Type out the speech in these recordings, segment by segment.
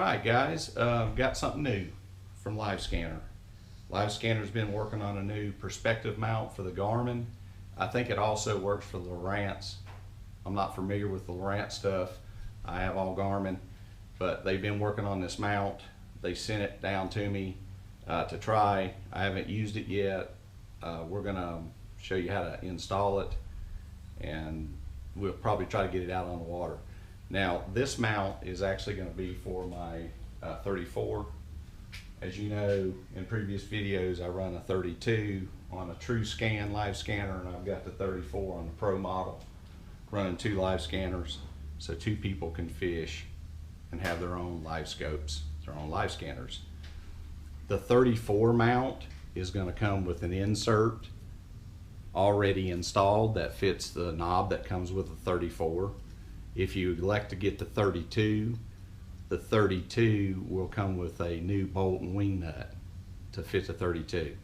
Alright guys, got something new from Livescanner. Livescanner's been working on a new perspective mount for the Garmin. I think it also works for the Lowrance. I'm not familiar with the Lowrance stuff. I have all Garmin, but they've been working on this mount. They sent it down to me to try. I haven't used it yet. We're gonna show you how to install it, and we'll probably try to get it out on the water. Now this mount is actually going to be for my 34. As you know, in previous videos I run a 32 on a true scan live scanner, and I've got the 34 on the Pro model, running two live scanners so two people can fish and have their own live scopes, their own live scanners. The 34 mount is going to come with an insert already installed that fits the knob that comes with the 34. If you elect to get the 32 will come with a new bolt and wing nut to fit the 32.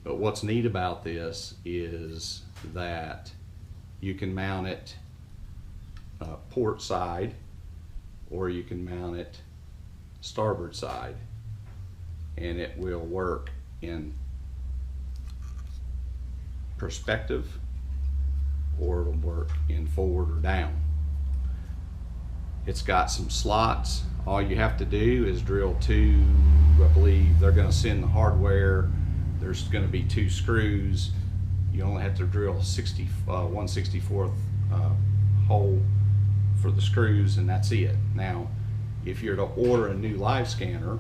But what's neat about this is that you can mount it port side, or you can mount it starboard side, and it will work in perspective, or it'll work in forward or down. It's got some slots. All you have to do is drill two, I believe they're going to send the hardware. There's going to be two screws. You only have to drill 1/64 hole for the screws, and that's it. Now, if you're to order a new live scanner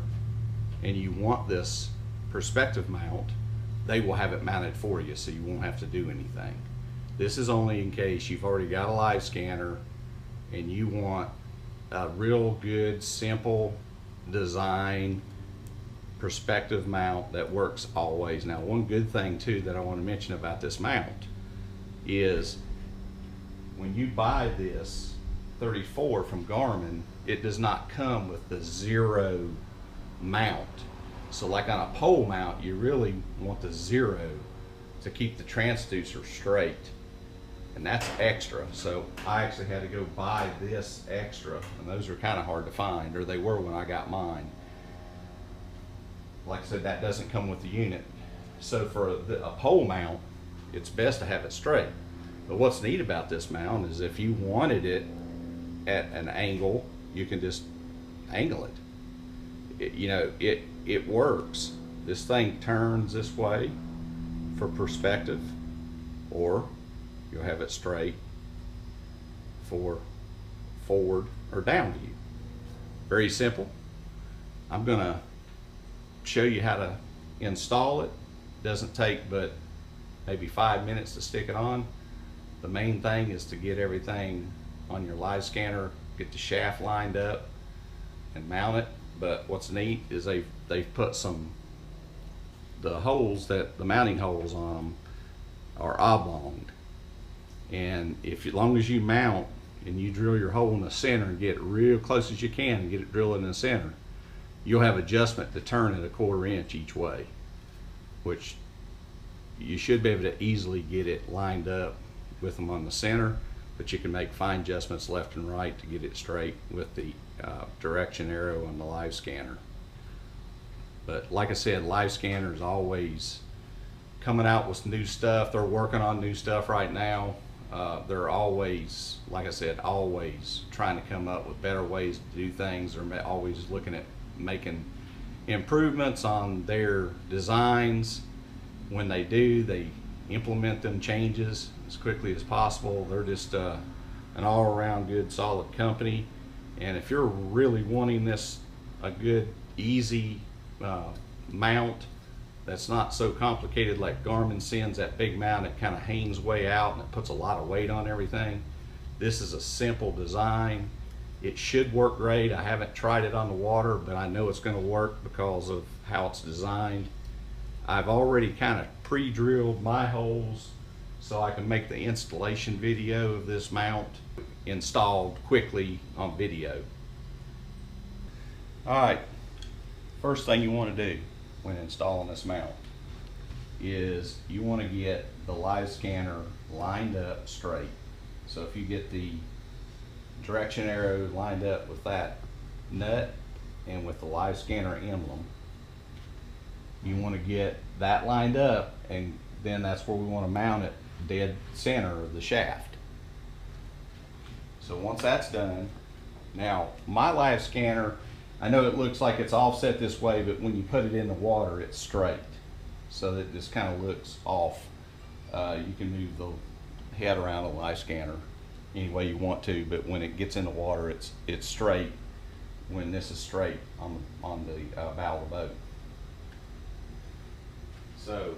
and you want this perspective mount, they will have it mounted for you, so you won't have to do anything. This is only in case you've already got a live scanner and you want a real good, simple design perspective mount that works always. Now, one good thing too that I want to mention about this mount is when you buy this 34 from Garmin, it does not come with the zero mount. So like on a pole mount, you really want the zero to keep the transducer straight, and that's extra. So I actually had to go buy this extra, and those are kind of hard to find, or they were when I got mine. Like I said, that doesn't come with the unit. So for a pole mount, it's best to have it straight. But what's neat about this mount is if you wanted it at an angle, you can just angle it. You know, it works. This thing turns this way for perspective, or you'll have it straight for forward or down view. Very simple. I'm gonna show you how to install it. Doesn't take but maybe 5 minutes to stick it on. The main thing is to get everything on your live scanner, get the shaft lined up and mount it. But what's neat is they've put the holes, that the mounting holes on them are oblong, and as long as you mount and you drill your hole in the center and get it real close as you can and get it drilled in the center, you'll have adjustment to turn it 1/4 inch each way, which you should be able to easily get it lined up with them on the center, but you can make fine adjustments left and right to get it straight with the direction arrow on the live scanner. But like I said, Livescanner is always coming out with new stuff. They're working on new stuff right now. They're always, like I said, always trying to come up with better ways to do things. They're always looking at making improvements on their designs. When they do, they implement them changes as quickly as possible. They're just an all-around good, solid company. And if you're really wanting this a good, easy mount that's not so complicated, like Garmin sends that big mount, it kind of hangs way out and it puts a lot of weight on everything. This is a simple design. It should work great. I haven't tried it on the water, but I know it's going to work because of how it's designed. I've already kind of pre-drilled my holes so I can make the installation video of this mount installed quickly on video. Alright, first thing you want to do when installing this mount is you want to get the live scanner lined up straight. So if you get the direction arrow lined up with that nut, and with the Livescanner emblem. You want to get that lined up, and then that's where we want to mount it, dead center of the shaft. So once that's done, now my Livescanner, I know it looks like it's offset this way, but when you put it in the water, it's straight. So that this kind of looks off. You can move the head around the Livescanner any way you want to, but when it gets in the water, it's straight. When this is straight on the bow of the boat. So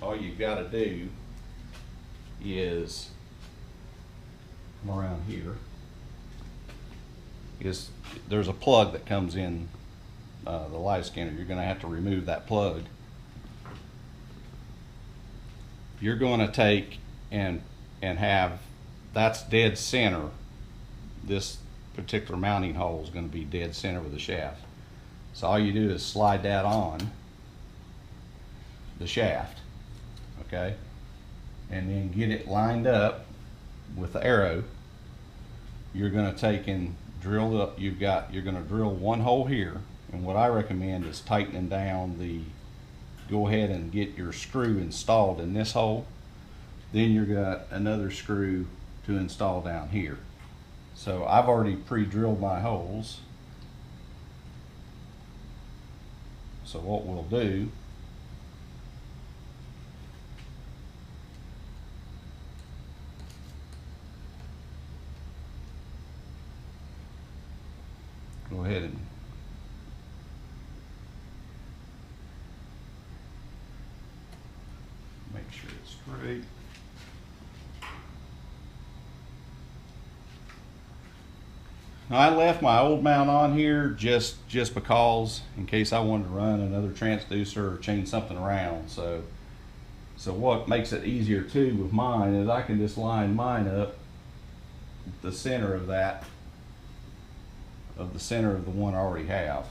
all you've got to do is come around here. There's a plug that comes in the Livescanner. You're going to have to remove that plug. You're going to take and have, that's dead center. This particular mounting hole is going to be dead center with the shaft. So all you do is slide that on the shaft, okay, and then get it lined up with the arrow. You're going to take and drill up. You're going to drill one hole here, and what I recommend is tightening down the. Go ahead and get your screw installed in this hole. Then you've got another screw to install down here. So I've already pre-drilled my holes. So what we'll do, go ahead and make sure it's straight. Now I left my old mount on here just because, in case I wanted to run another transducer or change something around. So what makes it easier too with mine is I can just line mine up the center of that, of the center of the one I already have.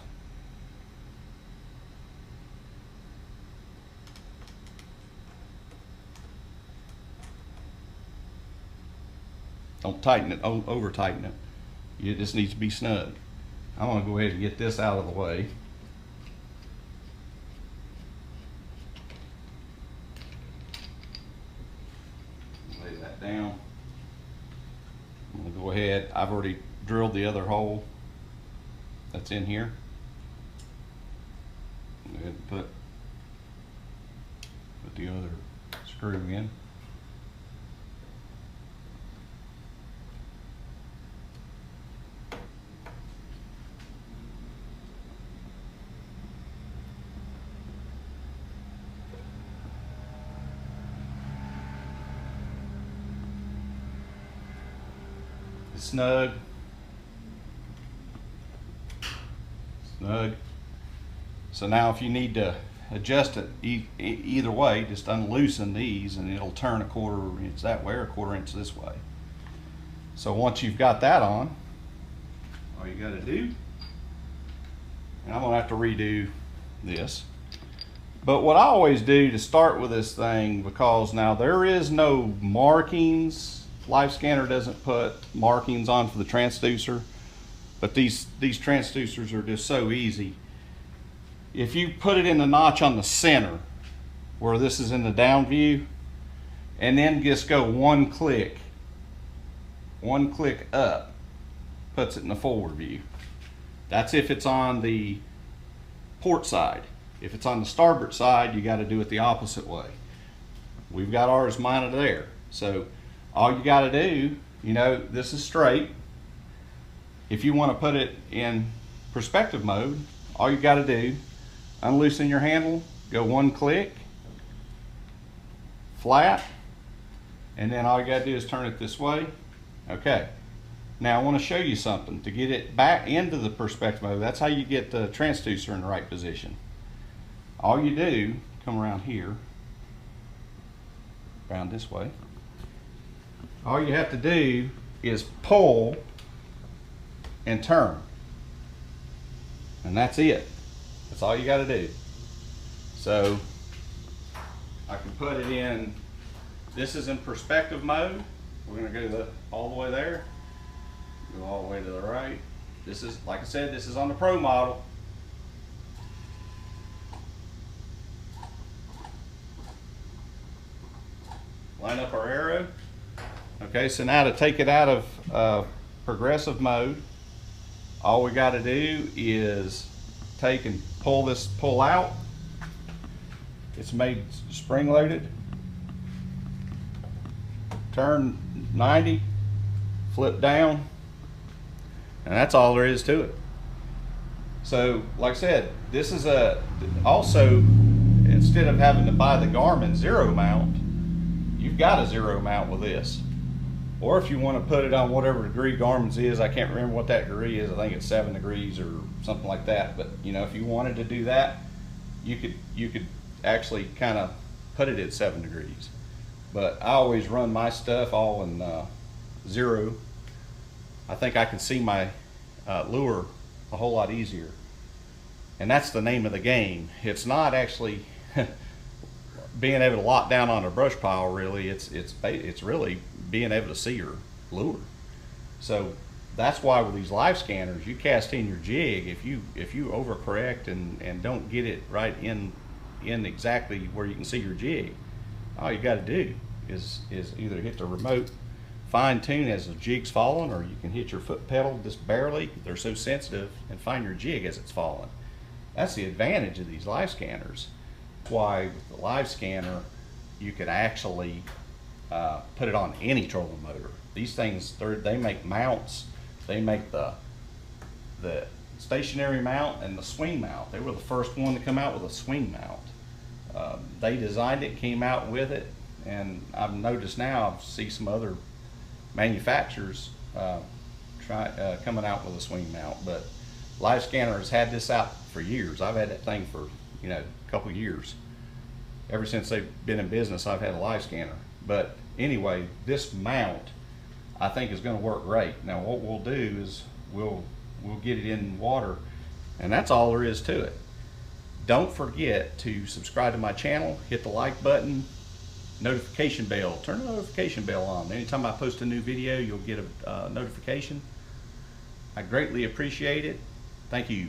Don't tighten it, over tighten it. It just needs to be snug. I'm going to go ahead and get this out of the way. Lay that down. I'm going to go ahead. I've already drilled the other hole that's in here. Go ahead and put the other screw in. Snug. So now if you need to adjust it either way, just unloosen these and it'll turn a 1/4 inch that way or a 1/4 inch this way. So once you've got that on, all you got to do, and I'm going to have to redo this, but what I always do to start with this thing, because now there is no markings, Livescanner doesn't put markings on for the transducer, but these transducers are just so easy. If you put it in the notch on the center, where this is in the down view, and then just go one click up, puts it in the forward view. That's if it's on the port side. If it's on the starboard side, you got to do it the opposite way. We've got ours mounted there. So all you got to do, this is straight. If you want to put it in perspective mode, all you got to do, unloosen your handle, go one click, flat, and then all you got to do is turn it this way. Okay. Now I want to show you something to get it back into the perspective mode. That's how you get the transducer in the right position. All you do, come around here, around this way. All you have to do is pull and turn. And that's it. That's all you got to do. So I can put it in, this is in perspective mode. We're going to go all the way there, go all the way to the right, This is, like I said, this is on the Pro model. Line up our arrow. Okay, so now to take it out of progressive mode, all we got to do is take and pull out. It's made spring loaded. Turn 90, flip down, and that's all there is to it. So like I said, this is also, instead of having to buy the Garmin zero mount, you've got a zero mount with this. Or if you want to put it on whatever degree Garmin's is, I can't remember what that degree is, I think it's 7 degrees or something like that, but you know, if you wanted to do that, you could actually kind of put it at 7 degrees. But I always run my stuff all in zero. I think I can see my lure a whole lot easier. And that's the name of the game. It's not actually being able to lock down on a brush pile, really. It's really being able to see your lure. So that's why with these live scanners, you cast in your jig. If you overcorrect and don't get it right in exactly where you can see your jig, all you got to do is either hit the remote fine tune as the jig's falling, or you can hit your foot pedal just barely. They're so sensitive, and find your jig as it's falling. That's the advantage of these live scanners. Why with the live scanner you could actually put it on any trolling motor. These things, they make mounts. They make the stationary mount and the swing mount. They were the first one to come out with a swing mount. They designed it, came out with it, and I've noticed now, I see some other manufacturers coming out with a swing mount, but Livescanner has had this out for years. I've had that thing for, you know, a couple years. Ever since they've been in business, I've had a Livescanner. But anyway, this mount I think is going to work great. Now what we'll do is we'll get it in water, and that's all there is to it. Don't forget to subscribe to my channel, hit the like button, notification bell, turn the notification bell on. Anytime I post a new video, you'll get a notification. I greatly appreciate it. Thank you.